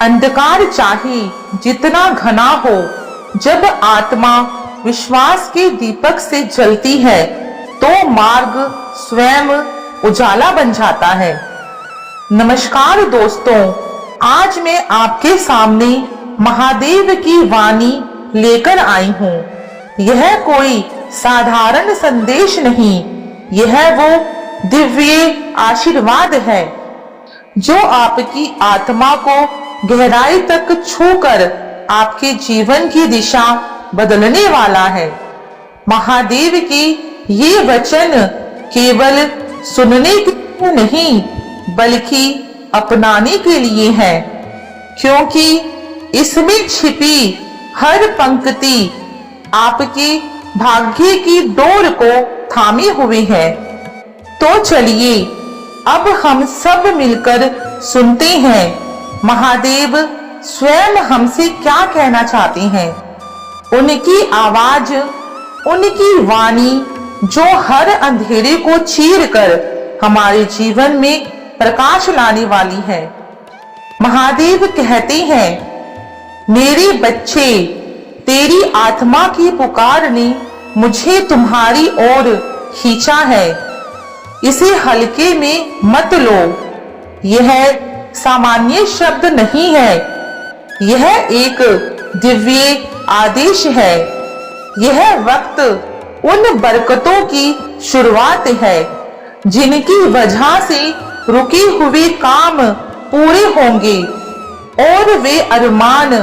अंधकार चाहे जितना घना हो, जब आत्मा विश्वास के दीपक से जलती है तो मार्ग स्वयं उजाला बन जाता है। नमस्कार दोस्तों, आज मैं आपके सामने महादेव की वाणी लेकर आई हूँ। यह कोई साधारण संदेश नहीं, यह वो दिव्य आशीर्वाद है जो आपकी आत्मा को गहराई तक छूकर आपके जीवन की दिशा बदलने वाला है। महादेव के ये वचन केवल सुनने के लिए नहीं बल्कि अपनाने के लिए है, क्योंकि इसमें छिपी हर पंक्ति आपके भाग्य की डोर को थामे हुए है। तो चलिए अब हम सब मिलकर सुनते हैं महादेव स्वयं हमसे क्या कहना चाहते हैं। उनकी आवाज, उनकी वाणी जो हर अंधेरे को चीरकर हमारे जीवन में प्रकाश लाने वाली है। महादेव कहते हैं, मेरे बच्चे, तेरी आत्मा की पुकार ने मुझे तुम्हारी ओर खींचा है। इसे हल्के में मत लो। यह सामान्य शब्द नहीं है, यह एक दिव्य आदेश है। यह वक्त उन बरकतों की शुरुआत है जिनकी वजह से रुके हुए काम पूरे होंगे और वे अरमान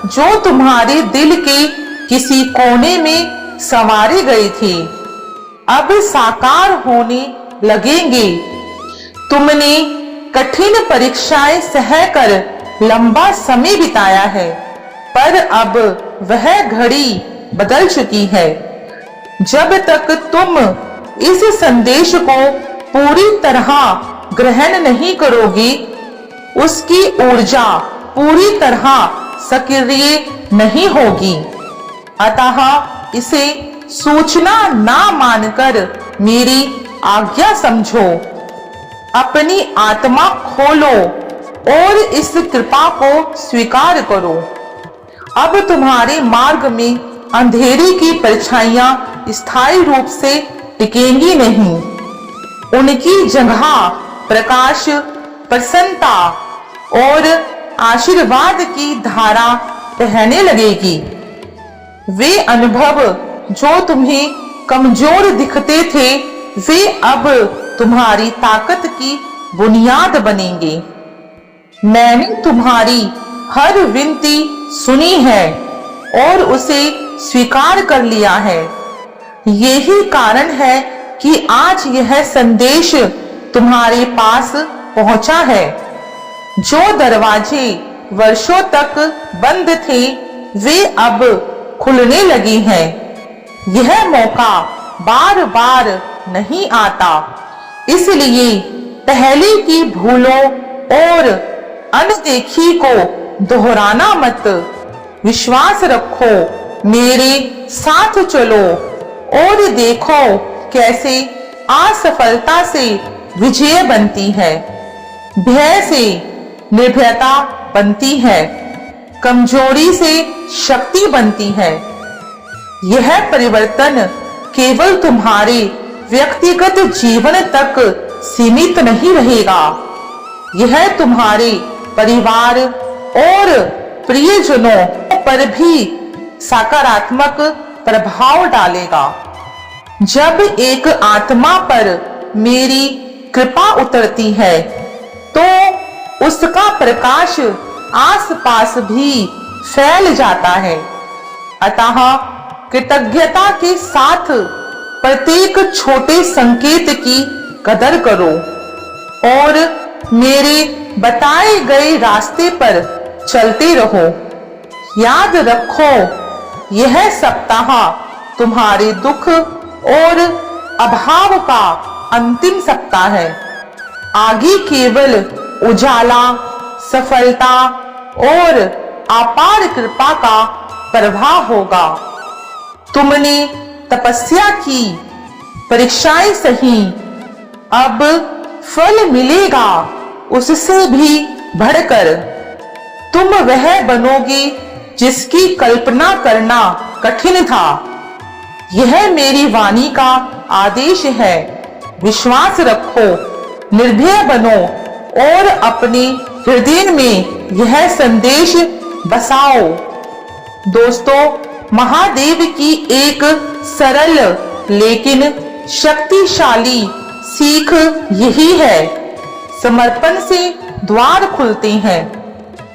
जो तुम्हारे दिल के किसी कोने में संवारे गए थे अब साकार होने लगेंगे। तुमने कठिन परीक्षाएं सहकर लंबा समय बिताया है, पर अब वह घड़ी बदल चुकी है। जब तक तुम इस संदेश को पूरी तरह ग्रहण नहीं करोगी, उसकी ऊर्जा पूरी तरह सक्रिय नहीं होगी। अतः इसे सूचना ना मानकर मेरी आज्ञा समझो। अपनी आत्मा खोलो और इस कृपा को स्वीकार करो। अब तुम्हारे मार्ग में अंधेरे की परछाइयां स्थायी रूप से टिकेंगी नहीं। उनकी जगह प्रकाश, प्रसन्नता और आशीर्वाद की धारा बहने लगेगी। वे अनुभव जो तुम्हें कमजोर दिखते थे, वे अब तुम्हारी ताकत की बुनियाद बनेंगे। मैंने तुम्हारी हर विनती सुनी है और उसे स्वीकार कर लिया है। यही कारण है कि आज यह संदेश तुम्हारे पास पहुंचा है। जो दरवाजे वर्षों तक बंद थे, वे अब खुलने लगे हैं। यह मौका बार बार नहीं आता, इसलिए पहले की भूलों और अनदेखी को दोहराना मत। विश्वास रखो, मेरे साथ चलो और देखो कैसे असफलता से विजय बनती है, भय से निर्भयता बनती है, कमजोरी से शक्ति बनती है। यह परिवर्तन केवल तुम्हारे व्यक्तिगत जीवन तक सीमित नहीं रहेगा, यह तुम्हारे परिवार और प्रियजनों पर भी सकारात्मक प्रभाव डालेगा। जब एक आत्मा पर मेरी कृपा उतरती है तो उसका प्रकाश आसपास भी फैल जाता है। अतः कृतज्ञता के साथ प्रत्येक छोटे संकेत की कदर करो और मेरे बताए गए रास्ते पर चलते रहो। याद रखो, यह सप्ताह तुम्हारे दुख और अभाव का अंतिम सप्ताह है। आगे केवल उजाला, सफलता और अपार कृपा का प्रभाव होगा। तुमने तपस्या की, परीक्षाएं सही, अब फल मिलेगा उससे भी बढ़कर। तुम वह बनोगे जिसकी कल्पना करना कठिन था। यह मेरी वाणी का आदेश है। विश्वास रखो, निर्भय बनो और अपने हृदय में यह संदेश बसाओ। दोस्तों, महादेव की एक सरल लेकिन शक्तिशाली सीख यही है। समर्पण से द्वार खुलते हैं,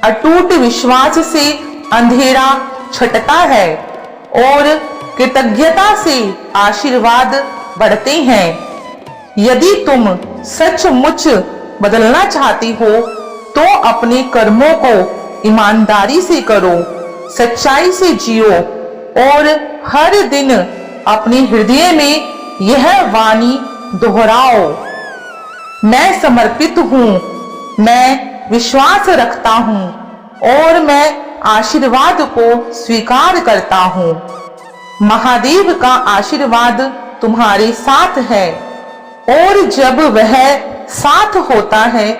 अटूट विश्वास से अंधेरा छटता है और कृतज्ञता से आशीर्वाद बढ़ते हैं। यदि तुम सचमुच बदलना चाहती हो तो अपने कर्मों को ईमानदारी से करो, सच्चाई से जियो और हर दिन अपने हृदय में यह वाणी दोहराओ। मैं समर्पित हूँ, मैं विश्वास रखता हूँ और मैं आशीर्वाद को स्वीकार करता हूँ। महादेव का आशीर्वाद तुम्हारे साथ है और जब वह साथ होता है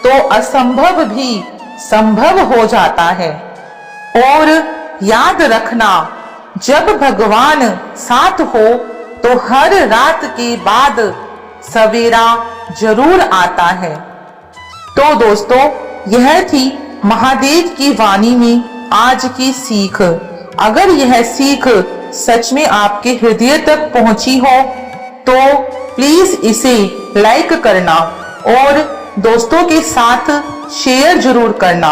तो असंभव भी संभव हो जाता है। और याद रखना, जब भगवान साथ हो तो हर रात के बाद सवेरा जरूर आता है। तो दोस्तों, यह थी महादेव की वाणी में आज की सीख। अगर यह सीख सच में आपके हृदय तक पहुंची हो तो प्लीज इसे लाइक करना और दोस्तों के साथ शेयर जरूर करना।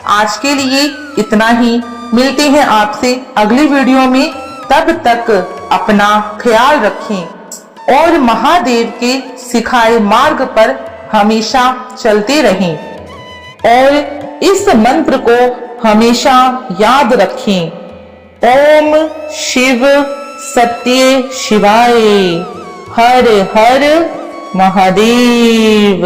आज के लिए इतना ही। मिलते हैं आपसे अगली वीडियो में। तब तक अपना ख्याल रखें और महादेव के सिखाए मार्ग पर हमेशा चलते रहें और इस मंत्र को हमेशा याद रखें। ओम शिव सत्य शिवाय। हर हर महादेव।